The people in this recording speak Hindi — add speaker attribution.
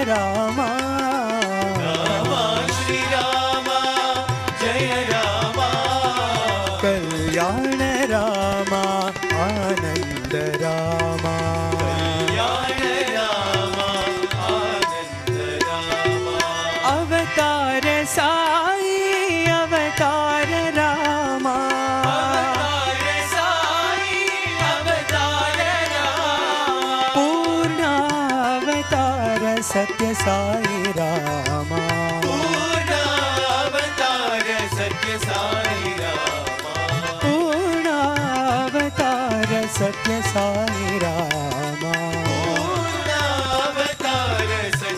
Speaker 1: रामा
Speaker 2: रामा श्री रामा जय रामा
Speaker 1: कल्याण रामा आनंद रामा
Speaker 2: कल्याण रामा आनंद रामा
Speaker 1: अवतार साई अवतार रामा
Speaker 2: अवतार साई अवतार रामा
Speaker 1: पूर्ण अवतार सत्य साई रामा
Speaker 2: पूर्ण अवतार सत्य साई रामा
Speaker 1: पूर्ण अवतार सत्य साई